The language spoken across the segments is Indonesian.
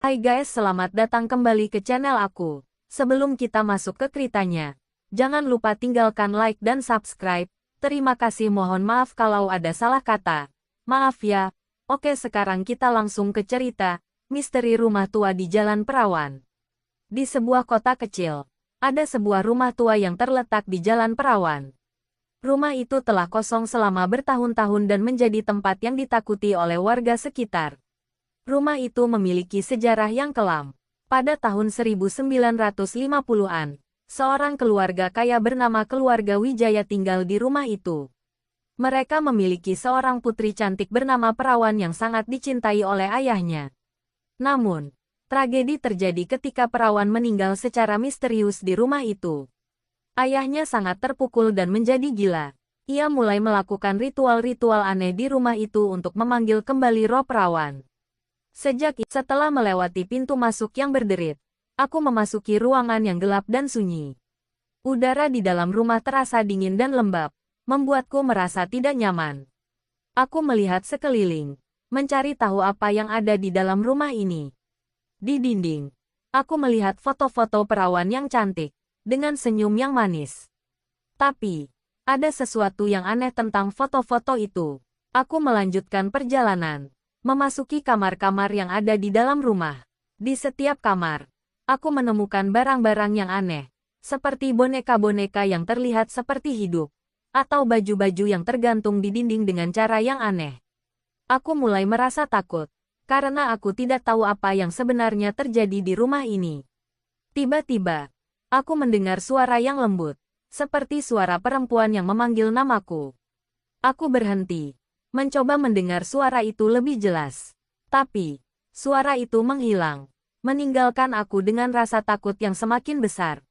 Hai guys, selamat datang kembali ke channel aku. Sebelum kita masuk ke ceritanya, jangan lupa tinggalkan like dan subscribe. Terima kasih, mohon maaf kalau ada salah kata. Maaf ya. Oke, sekarang kita langsung ke cerita, misteri rumah tua di Jalan Perawan. Di sebuah kota kecil, ada sebuah rumah tua yang terletak di Jalan Perawan. Rumah itu telah kosong selama bertahun-tahun dan menjadi tempat yang ditakuti oleh warga sekitar. Rumah itu memiliki sejarah yang kelam. Pada tahun 1950-an, seorang keluarga kaya bernama keluarga Wijaya tinggal di rumah itu. Mereka memiliki seorang putri cantik bernama Perawan yang sangat dicintai oleh ayahnya. Namun, tragedi terjadi ketika Perawan meninggal secara misterius di rumah itu. Ayahnya sangat terpukul dan menjadi gila. Ia mulai melakukan ritual-ritual aneh di rumah itu untuk memanggil kembali roh Perawan. Setelah melewati pintu masuk yang berderit, aku memasuki ruangan yang gelap dan sunyi. Udara di dalam rumah terasa dingin dan lembab, membuatku merasa tidak nyaman. Aku melihat sekeliling, mencari tahu apa yang ada di dalam rumah ini. Di dinding, aku melihat foto-foto Perawan yang cantik, dengan senyum yang manis. Tapi, ada sesuatu yang aneh tentang foto-foto itu. Aku melanjutkan perjalanan, memasuki kamar-kamar yang ada di dalam rumah. Di setiap kamar, aku menemukan barang-barang yang aneh, seperti boneka-boneka yang terlihat seperti hidup, atau baju-baju yang tergantung di dinding dengan cara yang aneh. Aku mulai merasa takut, karena aku tidak tahu apa yang sebenarnya terjadi di rumah ini. Tiba-tiba, aku mendengar suara yang lembut, seperti suara perempuan yang memanggil namaku. Aku berhenti, mencoba mendengar suara itu lebih jelas. Tapi, suara itu menghilang, meninggalkan aku dengan rasa takut yang semakin besar.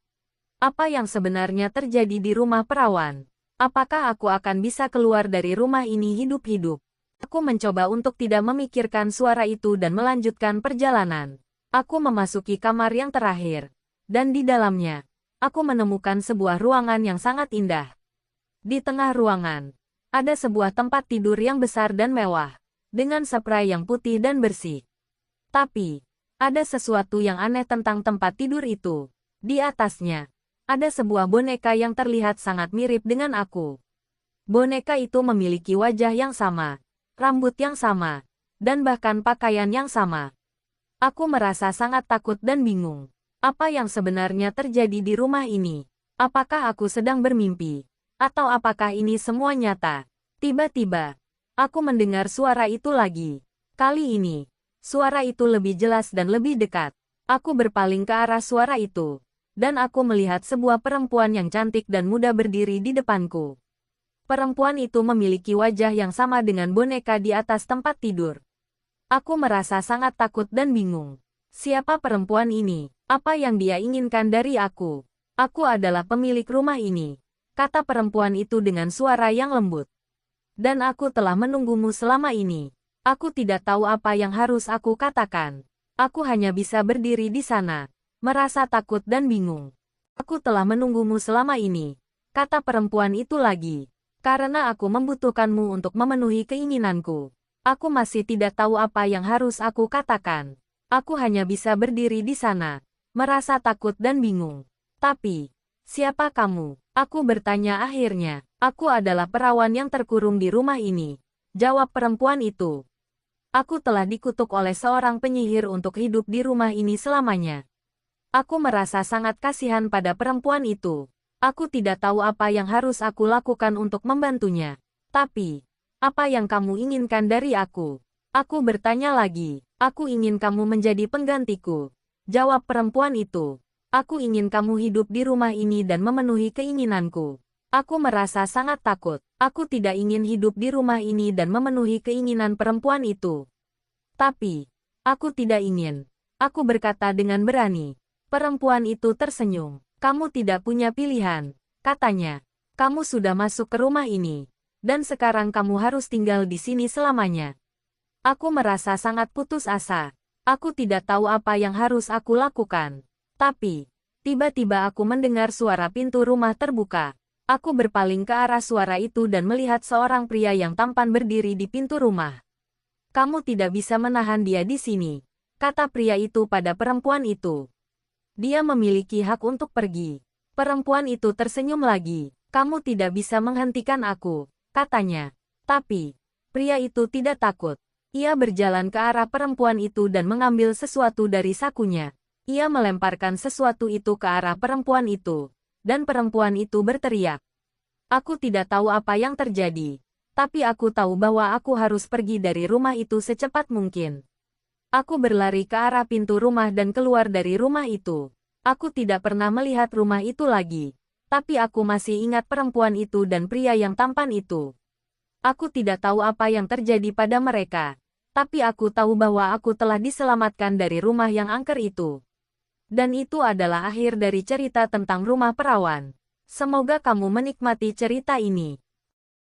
Apa yang sebenarnya terjadi di rumah Perawan? Apakah aku akan bisa keluar dari rumah ini hidup-hidup? Aku mencoba untuk tidak memikirkan suara itu dan melanjutkan perjalanan. Aku memasuki kamar yang terakhir, dan di dalamnya, aku menemukan sebuah ruangan yang sangat indah. Di tengah ruangan, ada sebuah tempat tidur yang besar dan mewah, dengan spray yang putih dan bersih. Tapi, ada sesuatu yang aneh tentang tempat tidur itu. Di atasnya, ada sebuah boneka yang terlihat sangat mirip dengan aku. Boneka itu memiliki wajah yang sama, rambut yang sama, dan bahkan pakaian yang sama. Aku merasa sangat takut dan bingung. Apa yang sebenarnya terjadi di rumah ini? Apakah aku sedang bermimpi? Atau apakah ini semua nyata? Tiba-tiba, aku mendengar suara itu lagi. Kali ini, suara itu lebih jelas dan lebih dekat. Aku berpaling ke arah suara itu, dan aku melihat sebuah perempuan yang cantik dan muda berdiri di depanku. Perempuan itu memiliki wajah yang sama dengan boneka di atas tempat tidur. Aku merasa sangat takut dan bingung. Siapa perempuan ini? Apa yang dia inginkan dari aku? Aku adalah pemilik rumah ini, kata perempuan itu dengan suara yang lembut. Dan aku telah menunggumu selama ini. Aku tidak tahu apa yang harus aku katakan. Aku hanya bisa berdiri di sana, merasa takut dan bingung. Aku telah menunggumu selama ini, kata perempuan itu lagi, karena aku membutuhkanmu untuk memenuhi keinginanku. Aku masih tidak tahu apa yang harus aku katakan. Aku hanya bisa berdiri di sana, merasa takut dan bingung. Tapi, siapa kamu? Aku bertanya akhirnya. Aku adalah Perawan yang terkurung di rumah ini, jawab perempuan itu. Aku telah dikutuk oleh seorang penyihir untuk hidup di rumah ini selamanya. Aku merasa sangat kasihan pada perempuan itu. Aku tidak tahu apa yang harus aku lakukan untuk membantunya. Tapi, apa yang kamu inginkan dari aku? Aku bertanya lagi. Aku ingin kamu menjadi penggantiku, jawab perempuan itu. Aku ingin kamu hidup di rumah ini dan memenuhi keinginanku. Aku merasa sangat takut. Aku tidak ingin hidup di rumah ini dan memenuhi keinginan perempuan itu. Tapi, aku tidak ingin. Aku berkata dengan berani. Perempuan itu tersenyum. Kamu tidak punya pilihan, katanya. Kamu sudah masuk ke rumah ini, dan sekarang kamu harus tinggal di sini selamanya. Aku merasa sangat putus asa. Aku tidak tahu apa yang harus aku lakukan. Tapi, tiba-tiba aku mendengar suara pintu rumah terbuka. Aku berpaling ke arah suara itu dan melihat seorang pria yang tampan berdiri di pintu rumah. Kamu tidak bisa menahan dia di sini, kata pria itu pada perempuan itu. Dia memiliki hak untuk pergi. Perempuan itu tersenyum lagi. Kamu tidak bisa menghentikan aku, katanya. Tapi, pria itu tidak takut. Ia berjalan ke arah perempuan itu dan mengambil sesuatu dari sakunya. Ia melemparkan sesuatu itu ke arah perempuan itu. Dan perempuan itu berteriak. Aku tidak tahu apa yang terjadi. Tapi aku tahu bahwa aku harus pergi dari rumah itu secepat mungkin. Aku berlari ke arah pintu rumah dan keluar dari rumah itu. Aku tidak pernah melihat rumah itu lagi. Tapi aku masih ingat perempuan itu dan pria yang tampan itu. Aku tidak tahu apa yang terjadi pada mereka. Tapi aku tahu bahwa aku telah diselamatkan dari rumah yang angker itu. Dan itu adalah akhir dari cerita tentang rumah perawan. Semoga kamu menikmati cerita ini.